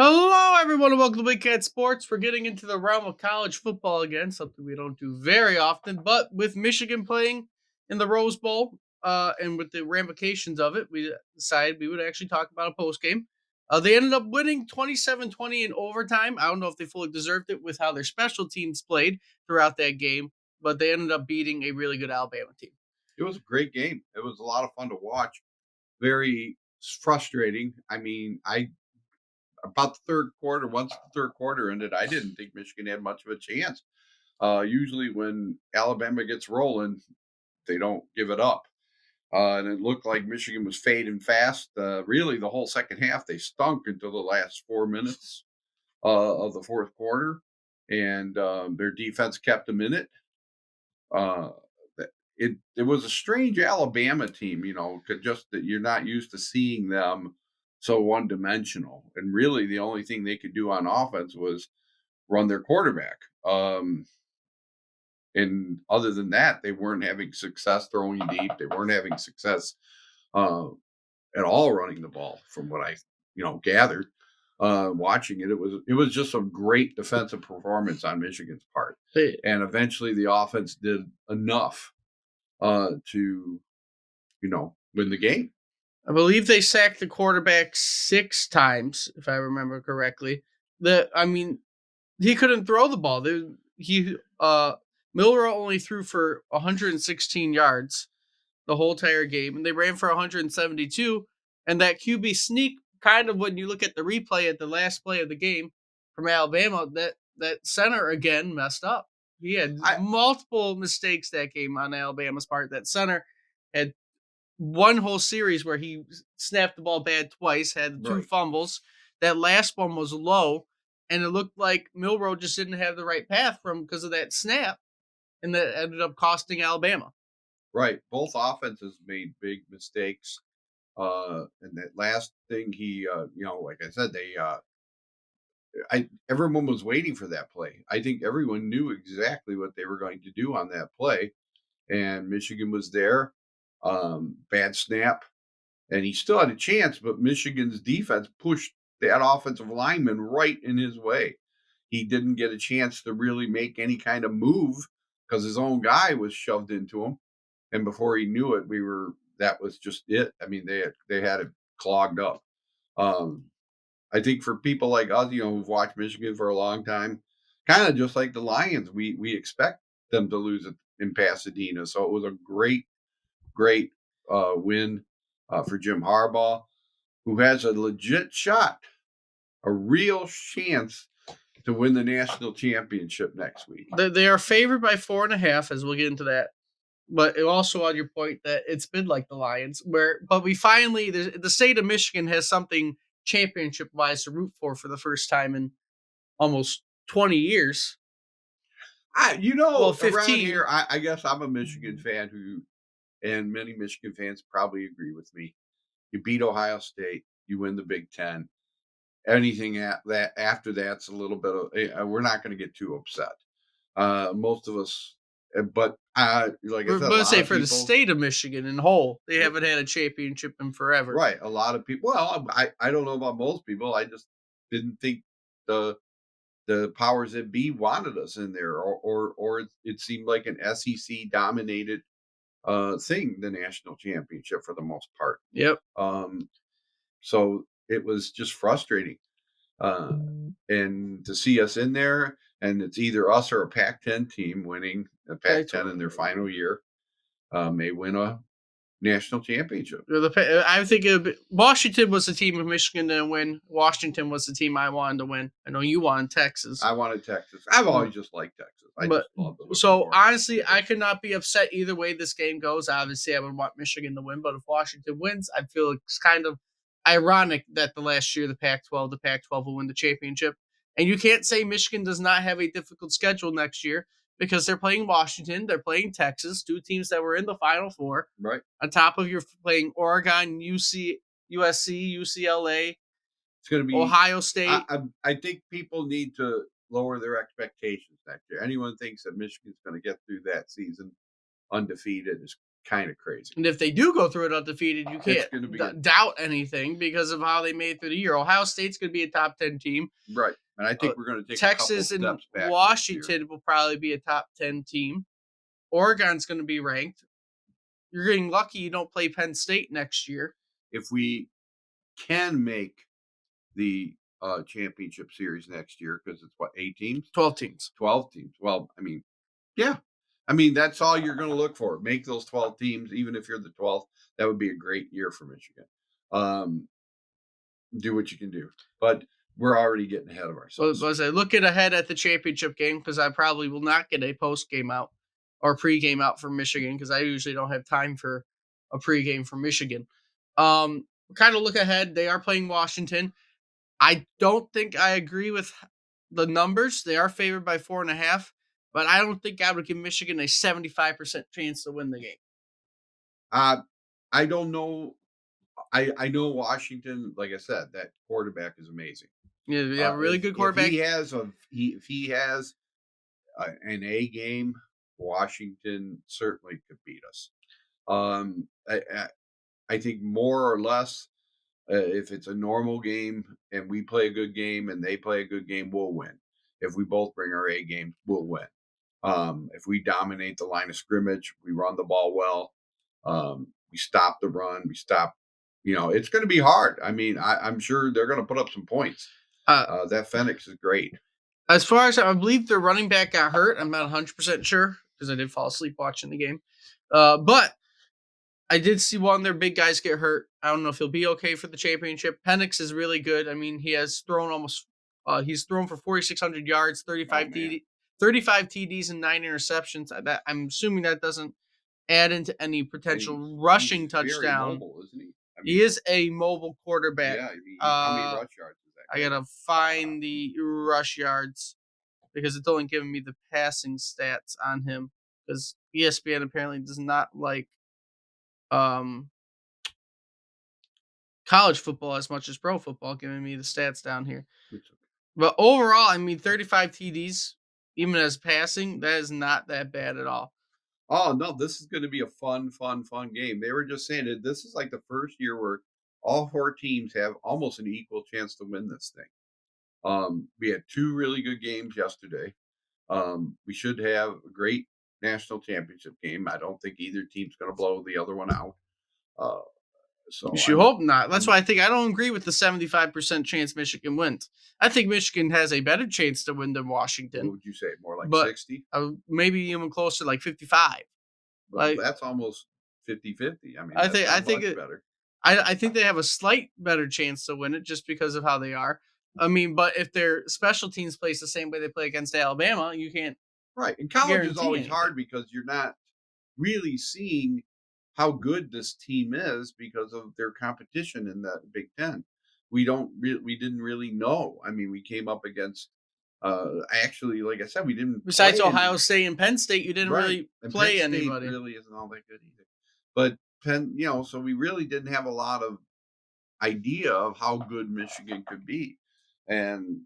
Hello, everyone, and welcome to Big Cat Sports. We're getting into the realm of college football again, something we don't do very often. But with Michigan playing in the Rose Bowl, and with the ramifications of it, we decided we would actually talk about a post game. They ended up winning 27-20 in overtime. I don't know if they fully deserved it with how their special teams played throughout that game, but they ended up beating a really good Alabama team. It was a great game. It was a lot of fun to watch. Very frustrating. I about the third quarter, once the third quarter ended, I didn't think Michigan had much of a chance. Usually, when Alabama gets rolling, they don't give it up. And it looked like Michigan was fading fast. Really, the whole second half, they stunk until the last 4 minutes of the fourth quarter, and their defense kept them in it. Uh, it was a strange Alabama team, just that you're not used to seeing them so one dimensional. And really, the only thing they could do on offense was run their quarterback. And other than that, they weren't having success throwing deep. They weren't having success uh, at all running the ball, from what I gathered. Watching it, it was just a great defensive performance on Michigan's part, They, and eventually the offense did enough to win the game. I believe they sacked the quarterback 6 times, if I remember correctly. He couldn't throw the ball. He Milrow only threw for 116 yards the whole entire game, and they ran for 172. And that QB sneak, kind of when you look at the replay at the last play of the game from Alabama, that center again messed up. He had I multiple mistakes that game on Alabama's part. That center had one whole series where he snapped the ball bad twice, had two Right, fumbles. That last one was low, and it looked like Milrow just didn't have the right path from because of that snap, and that ended up costing Alabama. right. Both offenses made big mistakes. And that last thing like I said, I everyone was waiting for that play. I think everyone knew exactly what they were going to do on that play, and Michigan was there. Bad snap, and he still had a chance, but Michigan's defense pushed that offensive lineman right in his way. He didn't get a chance to really make any kind of move because his own guy was shoved into him. And before he knew it, that was just it. I mean, they had it clogged up. Um, I think for people like us, who've watched Michigan for a long time, kind of just like the Lions, we expect them to lose it in Pasadena. So it was a great win for Jim Harbaugh, who has a legit shot, a real chance to win the national championship next week. They are favored by 4.5, as we'll get into that. But also on your point that it's been like the Lions, but we finally the state of Michigan has something championship wise to root for the first time in almost 20 years. Well, Around 15. here, I guess I'm a Michigan fan and many Michigan fans probably agree with me. You beat Ohio State, you win the Big Ten. Anything at that after that's a little bit of we're not going to get too upset. Most of us, but like I We're said, a going to lot say of for the people, state of Michigan in whole, they r- haven't had a championship in forever. right? A lot of people. Well, I don't know about most people. I just didn't think the the powers that be wanted us in there, or it seemed like an SEC dominated thing, the national championship for the most part. Yep. Um, so it was just frustrating. And to see us in there, and it's either us or a Pac-10 team winning. The Pac-10 in their final year may win a national championship. I think Washington was the team if Michigan didn't win. Washington was the team I wanted to win. I know you wanted Texas. I wanted Texas. I've Mm. always just liked Texas. I But just love the look of so honestly, I Orange. could not be upset either way this game goes. Obviously, I would want Michigan to win, but if Washington wins, I feel it's kind of ironic that the last year the Pac-12 will win the championship. And you can't say Michigan does not have a difficult schedule next year because they're playing Washington, they're playing Texas, two teams that were in the Final Four. Right? On top of you're playing Oregon, USC, UCLA, It's going to be. Ohio I, State. I I think people need to lower their expectations next year. Anyone thinks that Michigan's going to get through that season undefeated is kind of crazy. And if they do go through it undefeated, you It's can't going to be doubt anything because of how they made it through the year. Ohio State's going to be a top 10 team. right. And I Uh, think we're going to take a couple Texas and steps back next year. Washington will probably be a top 10 team. Oregon's going to be ranked. You're getting lucky you don't play Penn State next year. If we can make the championship series next year, because it's what, 8 teams? 12 teams. 12 teams. Well, I mean, yeah. I mean, that's all you're going to look for. Make those 12 teams, even if you're the 12th. That would be a great year for Michigan. Do what you can do. But we're already getting ahead of So ourselves. as I look ahead at the championship game, because I probably will not get a post game out or pre-game out for Michigan, because I usually don't have time for a pre-game for Michigan. Kind of look ahead. They are playing Washington. I don't think I agree with the numbers. They are favored by 4.5, but I don't think I would give Michigan a 75% chance to win the game. I don't know. I know Washington, like I said, that quarterback is amazing. Yeah, they have a really good quarterback. If he has an A game, Washington certainly could beat us. I think more or less, if it's a normal game and we play a good game and they play a good game, we'll win. If we both bring our A game, we'll win. If we dominate the line of scrimmage, we run the ball well, we stop the run, we stop. It's going to be hard. I mean, I'm sure they're going to put up some points. That Phoenix is great. As far as I believe their running back got hurt, I'm not 100% sure because I did fall asleep watching the game. But I did see one of their big guys get hurt. I don't know if he'll be okay for the championship. Penix is really good. I mean, he has thrown he's thrown for 4,600 yards, 35 TDs, and 9 interceptions. I'm assuming that doesn't add into any potential rushing touchdown. Very mobile, isn't he? He is a mobile quarterback. Yeah. I mean, how many rush yards is that? I gotta find the rush yards because it's only giving me the passing stats on him because ESPN apparently does not like college football as much as pro football, giving me the stats down here. But overall, I mean, 35 TDs, even as passing, that is not that bad at all. Oh no, this is going to be a fun game. They were just saying that this is like the first year where all 4 teams have almost an equal chance to win this thing. We had 2 really good games yesterday. We should have a great national championship game. I don't think either team's going to blow the other one out. So You should hope not. That's why I think I don't agree with the 75% chance Michigan wins. I think Michigan has a better chance to win than Washington. What would you say? More like But 60? Maybe even closer, like 55. Well, that's almost 50-50. I mean, I think much better. I think they have a slight better chance to win it just because of how they are. I mean, but if their special teams plays the same way they play against Alabama, you can't. Right. And college is always anything. hard because you're not really seeing how good this team is because of their competition in the Big Ten. We didn't really know. I mean, we came up against actually, like I said, we didn't. Besides Ohio State and Penn State, you didn't really play Penn State anybody. Really isn't all that good either. But Penn, so we really didn't have a lot of idea of how good Michigan could be, and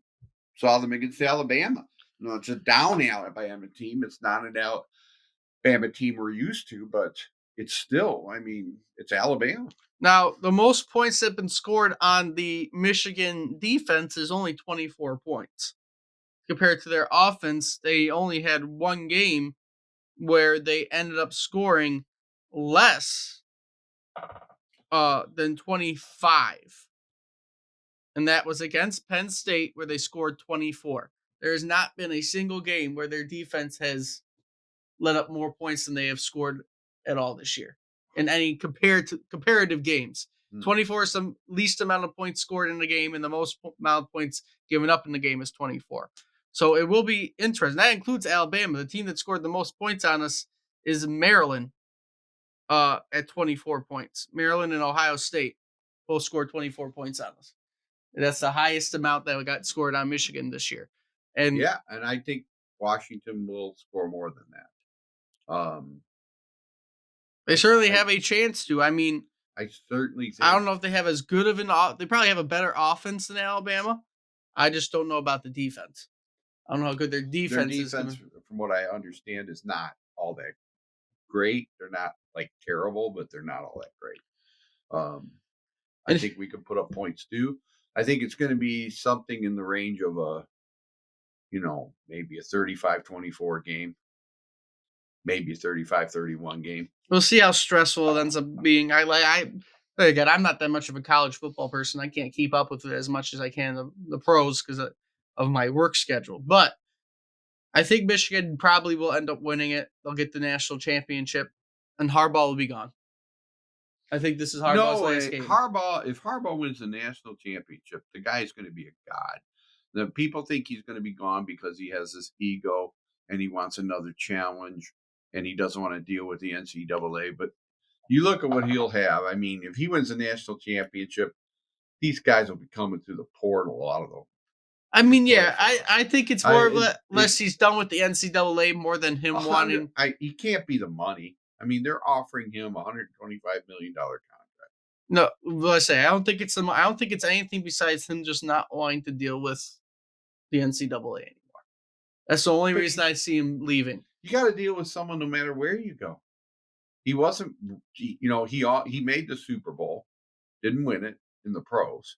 saw them against Alabama. It's a down Alabama team. It's not an Alabama team we're used to, but it's still, I mean, it's Alabama. Now, the most points that have been scored on the Michigan defense is only 24 points. Compared to their offense, they only had one game where they ended up scoring less than 25. And that was against Penn State where they scored 24. There has not been a single game where their defense has let up more points than they have scored at all this year in any comparative games. 24 is the least amount of points scored in the game, and the most amount of points given up in the game is 24. So it will be interesting. That includes Alabama. The team that scored the most points on us is Maryland at 24 points. Maryland and Ohio State both scored 24 points on us. That's the highest amount that got scored on Michigan this year. And yeah, and I think Washington will score more than that. They certainly have a chance to. I mean, I certainly think. I don't know if they have as good of they probably have a better offense than Alabama. I just don't know about the defense. I don't know how good their defense is. From what I understand, is not all that great. They're not like terrible, but they're not all that great. I And think we could put up points too. I think it's going to be something in the range of maybe a 35-24 game, maybe a 35-31 game. we'll see how stressful it ends up being. Again, I'm not that much of a college football person. I can't keep up with it as much as I can the pros because of my work schedule. But I think Michigan probably will end up winning it. They'll get the national championship, and Harbaugh will be gone. I think this is Harbaugh's last game. If Harbaugh wins the national championship, the guy's going to be a god. The people think he's going to be gone because he has this ego and he wants another challenge and he doesn't want to deal with the NCAA. But you look at what he'll have. I mean, if he wins the national championship, these guys will be coming through the portal. A lot of them. I mean, yeah, I think it's more less he's done with the NCAA more than him wanting. He can't be the money. I mean, they're offering him $125 million contract. No, let's say I don't think it's anything besides him just not wanting to deal with the NCAA anymore. That's the only reason I see him leaving. You got to deal with someone no matter where you go. He wasn't, he made the Super Bowl, didn't win it in the pros,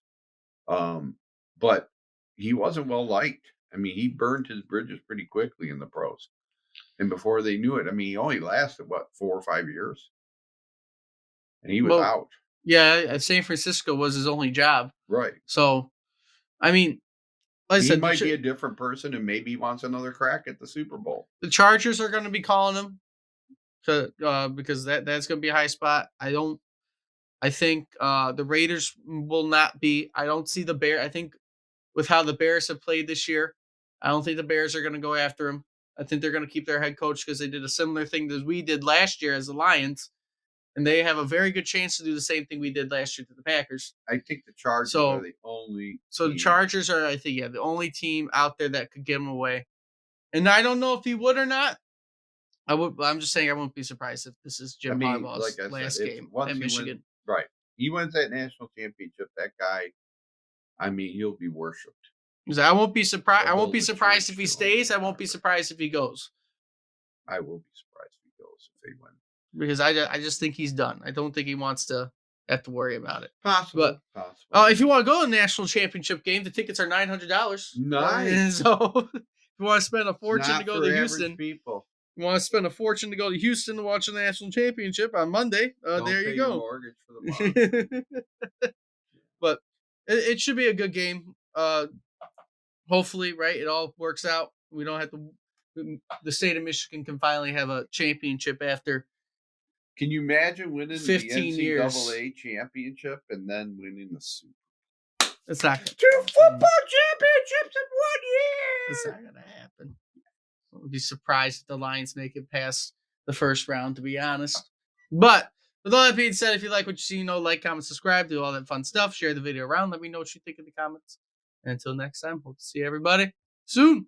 but he wasn't well liked. I mean, he burned his bridges pretty quickly in the pros. And before they knew it, I mean, he only lasted, 4 or 5 years? And he was out. Yeah, San Francisco was his only job. Right. So, I mean, like I said, he might be a different person and maybe he wants another crack at the Super Bowl. The Chargers are going to be calling him because that's going to be a high spot. I think the Raiders will not be. I don't see the Bears. I think with how the Bears have played this year, I don't think the Bears are going to go after him. I think they're going to keep their head coach because they did a similar thing that we did last year as the Lions, and they have a very good chance to do the same thing we did last year to the Packers. I think the Chargers are the only. So the Chargers are, I think, the only team out there that could give him away. And I don't know if he would or not. I'm just saying I won't be surprised if this is Jim Harbaugh's last game at Michigan. Right. He wins that national championship. That guy, I mean, he'll be worshipped. I won't be surprised. I won't be surprised if he stays. I won't be surprised if he goes. I will be surprised if he goes if they win. Because I just think he's done. I don't think he wants to have to worry about it. Possible. If you want to go to the national championship game, the tickets are $900. Nice. So if you want to spend a fortune to go to Houston, people. You want to spend a fortune to go to Houston to watch the national championship on Monday? There you go. Mortgage for the month. But it should be a good game. Hopefully, right? It all works out. We don't have to. The state of Michigan can finally have a championship after. Can you imagine winning 15 the years. NCAA championship and then winning the Super? It's not gonna, 2 football championships in 1 year. It's not gonna happen. I would be surprised if the Lions make it past the first round, to be honest. But with all that being said, if you like what you see, like, comment, subscribe, do all that fun stuff. Share the video around. Let me know what you think in the comments. And until next time, hope to see everybody soon.